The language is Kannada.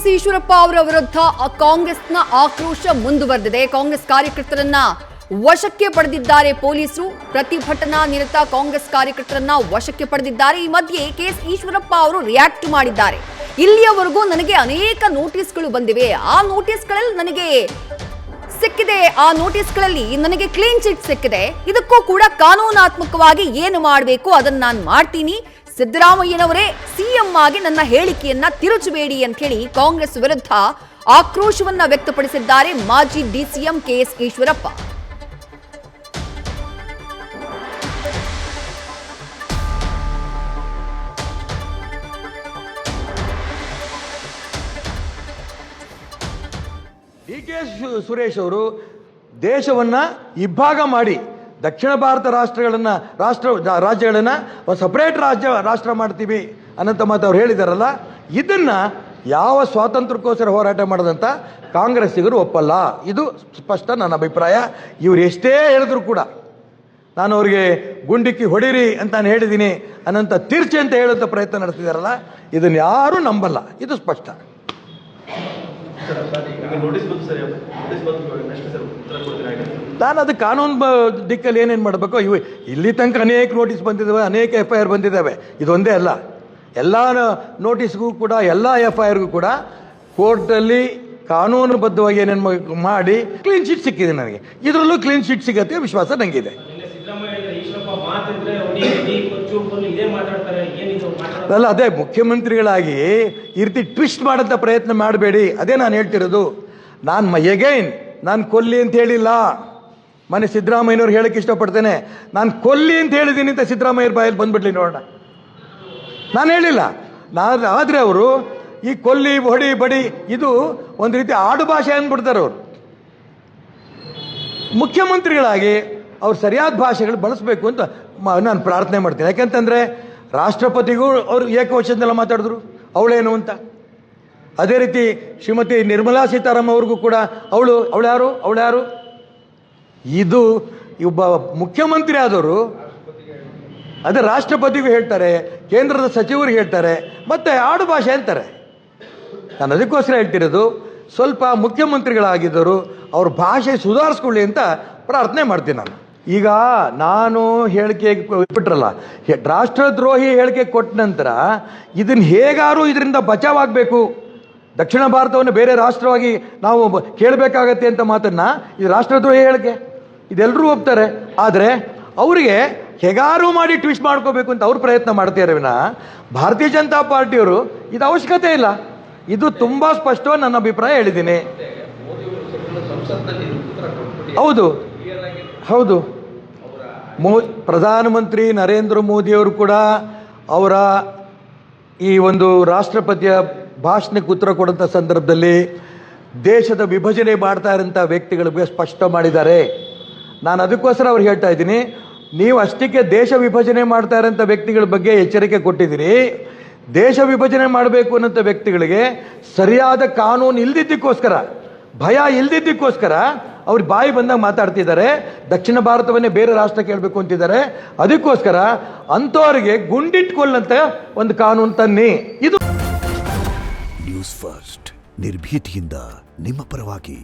ಈಶ್ವರಪ್ಪ ಅವರ ವಿರುದ್ಧ ಕಾಂಗ್ರೆಸ್ನ ಆಕ್ರೋಶ ಮುಂದುವರೆದಿದೆ. ಕಾಂಗ್ರೆಸ್ ಕಾರ್ಯಕರ್ತರನ್ನ ವಶಕ್ಕೆ ಪಡೆದಿದ್ದಾರೆ ಪೊಲೀಸರು. ಪ್ರತಿಭಟನಾ ನಿರತ ಕಾಂಗ್ರೆಸ್ ಕಾರ್ಯಕರ್ತರನ್ನ ವಶಕ್ಕೆ ಪಡೆದಿದ್ದಾರೆ. ಈ ಮಧ್ಯೆ ಕೆಎಸ್ ಈಶ್ವರಪ್ಪ ಅವರು ರಿಯಾಕ್ಟ್ ಮಾಡಿದ್ದಾರೆ. ಇಲ್ಲಿಯವರೆಗೂ ನನಗೆ ಅನೇಕ ನೋಟಿಸ್ಗಳು ಬಂದಿವೆ, ಆ ನೋಟಿಸ್ಗಳಲ್ಲಿ ನನಗೆ ಸಿಕ್ಕಿದೆ, ಆ ನೋಟಿಸ್ಗಳಲ್ಲಿ ನನಗೆ ಕ್ಲೀನ್ ಚಿಟ್ ಸಿಕ್ಕಿದೆ. ಇದಕ್ಕೂ ಕೂಡ ಕಾನೂನಾತ್ಮಕವಾಗಿ ಏನು ಮಾಡಬೇಕು ಅದನ್ನ ನಾನು ಮಾಡ್ತೀನಿ. ಸಿದ್ದರಾಮಯ್ಯನವರೇ ಸಿಎಂ ಆಗಿ ನನ್ನ ಹೇಳಿಕೆಯನ್ನ ತಿರುಚಬೇಡಿ ಅಂತ ಹೇಳಿ ಕಾಂಗ್ರೆಸ್ ವಿರುದ್ಧ ಆಕ್ರೋಶವನ್ನ ವ್ಯಕ್ತಪಡಿಸಿದ್ದಾರೆ ಮಾಜಿ ಡಿಸಿಎಂ ಕೆಎಸ್ ಈಶ್ವರಪ್ಪ. ಡಿ.ಕೆ. ಸುರೇಶ್ ಅವರು ದೇಶವನ್ನ ಇಬ್ಬಾಗ ಮಾಡಿ ದಕ್ಷಿಣ ಭಾರತ ರಾಜ್ಯಗಳನ್ನ ಒಂದು ಸಪರೇಟ್ ರಾಷ್ಟ್ರ ಮಾಡ್ತೀವಿ ಅನ್ನಂತ ಮಾತು ಅವ್ರು ಹೇಳಿದಾರಲ್ಲ, ಇದನ್ನ ಯಾವ ಸ್ವಾತಂತ್ರ್ಯಕ್ಕೋಸ್ಕರ ಹೋರಾಟ ಮಾಡದಂತ ಕಾಂಗ್ರೆಸ್ಸಿಗರು ಒಪ್ಪಲ್ಲ. ಇದು ಸ್ಪಷ್ಟ ನನ್ನ ಅಭಿಪ್ರಾಯ. ಇವ್ರು ಎಷ್ಟೇ ಹೇಳಿದ್ರು ಕೂಡ ನಾನು ಅವ್ರಿಗೆ ಗುಂಡಿಕ್ಕಿ ಹೊಡಿರಿ ಅಂತ ನಾನು ಹೇಳಿದ್ದೀನಿ ಅನ್ನಂತ ತಿರ್ಚಿ ಅಂತ ಹೇಳುವಂಥ ಪ್ರಯತ್ನ ನಡೆಸ್ತಿದಾರಲ್ಲ, ಇದನ್ನ ಯಾರೂ ನಂಬಲ್ಲ. ಇದು ಸ್ಪಷ್ಟ. ನಾನು ಅದು ಕಾನೂನು ದಿಕ್ಕಲ್ಲಿ ಏನೇನು ಮಾಡಬೇಕು, ಇಲ್ಲಿ ತನಕ ಅನೇಕ ನೋಟಿಸ್ ಬಂದಿದ್ದಾವೆ, ಅನೇಕ FIR ಬಂದಿದ್ದಾವೆ. ಇದೊಂದೇ ಅಲ್ಲ, ಎಲ್ಲ ನೋಟಿಸ್ಗೂ ಕೂಡ, ಎಲ್ಲ FIRಗೂ ಕೂಡ ಕೋರ್ಟಲ್ಲಿ ಕಾನೂನುಬದ್ಧವಾಗಿ ಏನೇನು ಮಾಡಿ ಕ್ಲೀನ್ ಶೀಟ್ ಸಿಕ್ಕಿದೆ ನನಗೆ. ಇದರಲ್ಲೂ ಕ್ಲೀನ್ ಶೀಟ್ ಸಿಗತ್ತೆ ವಿಶ್ವಾಸ ನನಗಿದೆ. ಅಲ್ಲ, ಅದೇ ಮುಖ್ಯಮಂತ್ರಿಗಳಾಗಿ ಈ ರೀತಿ ಟ್ವಿಸ್ಟ್ ಮಾಡೋಂಥ ಪ್ರಯತ್ನ ಮಾಡಬೇಡಿ. ಅದೇ ನಾನು ಹೇಳ್ತಿರೋದು. ನಾನು ಕೊಲ್ಲಿ ಅಂತ ಹೇಳಿಲ್ಲ. ಮನೆ ಸಿದ್ದರಾಮಯ್ಯನವ್ರು ಹೇಳಕ್ಕೆ ಇಷ್ಟಪಡ್ತೇನೆ, ನಾನು ಕೊಲ್ಲಿ ಅಂತ ಹೇಳಿದ್ದೀನಿ ಅಂತ ಸಿದ್ದರಾಮಯ್ಯರ ಬಾಯಲ್ಲಿ ಬಂದ್ಬಿಡ್ಲಿ ನೋಡೋಣ. ನಾನು ಹೇಳಿಲ್ಲ. ಆದರೆ ಅವರು ಈ ಕೊಲ್ಲಿ ಹೊಡಿ ಬಡಿ ಇದು ಒಂದು ರೀತಿ ಆಡು ಭಾಷೆ ಅಂದ್ಬಿಡ್ತಾರೆ. ಅವರು ಮುಖ್ಯಮಂತ್ರಿಗಳಾಗಿ ಅವ್ರು ಸರಿಯಾದ ಭಾಷೆಗಳು ಬಳಸಬೇಕು ಅಂತ ನಾನು ಪ್ರಾರ್ಥನೆ ಮಾಡ್ತೀನಿ. ಯಾಕೆಂತಂದರೆ ರಾಷ್ಟ್ರಪತಿಗೂ ಅವರು ಏಕವಚನದಲ್ಲ ಮಾತಾಡಿದ್ರು ಅವಳೇನು ಅಂತ. ಅದೇ ರೀತಿ ಶ್ರೀಮತಿ ನಿರ್ಮಲಾ ಸೀತಾರಾಮನ್ ಅವ್ರಿಗೂ ಕೂಡ ಅವಳು ಯಾರು ಇದು ಒಬ್ಬ ಮುಖ್ಯಮಂತ್ರಿ ಆದವರು ಅದೇ ರಾಷ್ಟ್ರಪತಿಗೂ ಹೇಳ್ತಾರೆ, ಕೇಂದ್ರದ ಸಚಿವರಿಗೆ ಹೇಳ್ತಾರೆ, ಮತ್ತೆ ಆಡು ಭಾಷೆ ಅಂತಾರೆ. ನಾನು ಅದಕ್ಕೋಸ್ಕರ ಹೇಳ್ತಿರೋದು, ಸ್ವಲ್ಪ ಮುಖ್ಯಮಂತ್ರಿಗಳಾಗಿದ್ದರು ಅವ್ರ ಭಾಷೆ ಸುಧಾರಿಸ್ಕೊಳ್ಳಿ ಅಂತ ಪ್ರಾರ್ಥನೆ ಮಾಡ್ತೀನಿ. ಈಗ ನಾನು ಹೇಳಿಕೆ ಬಿಟ್ರಲ್ಲ, ರಾಷ್ಟ್ರದ್ರೋಹಿ ಹೇಳಿಕೆ ಕೊಟ್ಟ ನಂತರ ಇದನ್ನ ಹೇಗಾರು ಇದರಿಂದ ಬಚಾವಾಗಬೇಕು, ದಕ್ಷಿಣ ಭಾರತವನ್ನು ಬೇರೆ ರಾಷ್ಟ್ರವಾಗಿ ನಾವು ಕೇಳಬೇಕಾಗತ್ತೆ ಅಂತ ಮಾತನ್ನ ಇದು ರಾಷ್ಟ್ರದ್ರೋಹಿ ಹೇಳಿಕೆ ಇದೆಲ್ಲರೂ ಒಪ್ತಾರೆ. ಆದರೆ ಅವರಿಗೆ ಹೇಗಾರು ಮಾಡಿ ಟ್ವಿಸ್ಟ್ ಮಾಡ್ಕೋಬೇಕು ಅಂತ ಅವ್ರು ಪ್ರಯತ್ನ ಮಾಡ್ತಾರೆ ವಿನಃ ಭಾರತೀಯ ಜನತಾ ಪಾರ್ಟಿಯವರು ಇದು ಅವಶ್ಯಕತೆ ಇಲ್ಲ. ಇದು ತುಂಬಾ ಸ್ಪಷ್ಟವಾಗಿ ನನ್ನ ಅಭಿಪ್ರಾಯ ಹೇಳಿದ್ದೀನಿ. ಹೌದು ಪ್ರಧಾನಮಂತ್ರಿ ನರೇಂದ್ರ ಮೋದಿಯವರು ಕೂಡ ಅವರ ಈ ಒಂದು ರಾಷ್ಟ್ರಪತಿಯ ಭಾಷಣಕ್ಕೆ ಉತ್ತರ ಕೊಡುವಂಥ ಸಂದರ್ಭದಲ್ಲಿ ದೇಶದ ವಿಭಜನೆ ಮಾಡ್ತಾ ಇರೋಂಥ ವ್ಯಕ್ತಿಗಳಿಗೆ ಸ್ಪಷ್ಟ ಮಾಡಿದ್ದಾರೆ. ನಾನು ಅದಕ್ಕೋಸ್ಕರ ಅವ್ರು ಹೇಳ್ತಾ ಇದ್ದೀನಿ, ನೀವು ಅಷ್ಟಕ್ಕೆ ದೇಶ ವಿಭಜನೆ ಮಾಡ್ತಾ ಇರೋಂಥ ವ್ಯಕ್ತಿಗಳ ಬಗ್ಗೆ ಎಚ್ಚರಿಕೆ ಕೊಟ್ಟಿದ್ದೀರಿ. ದೇಶ ವಿಭಜನೆ ಮಾಡಬೇಕು ಅನ್ನೋಂಥ ವ್ಯಕ್ತಿಗಳಿಗೆ ಸರಿಯಾದ ಕಾನೂನು ಇಲ್ದಿದ್ದಕ್ಕೋಸ್ಕರ, ಭಯ ಇಲ್ದಿದ್ದಕ್ಕೋಸ್ಕರ ಅವ್ರು ಬಾಯಿ ಬಂದಾಗ ಮಾತಾಡ್ತಿದ್ದಾರೆ. ದಕ್ಷಿಣ ಭಾರತವನ್ನೇ ಬೇರೆ ರಾಷ್ಟ್ರ ಕೇಳಬೇಕು ಅಂತಿದ್ದಾರೆ. ಅದಕ್ಕೋಸ್ಕರ ಅಂಥವರಿಗೆ ಗುಂಡಿಟ್ಕೊಳ್ಳಂತ ಒಂದು ಕಾನೂನು ತನ್ನಿ. ಇದು ನ್ಯೂಸ್ ಫಸ್ಟ್, ನಿರ್ಭೀತಿಯಿಂದ ನಿಮ್ಮ ಪರವಾಗಿ.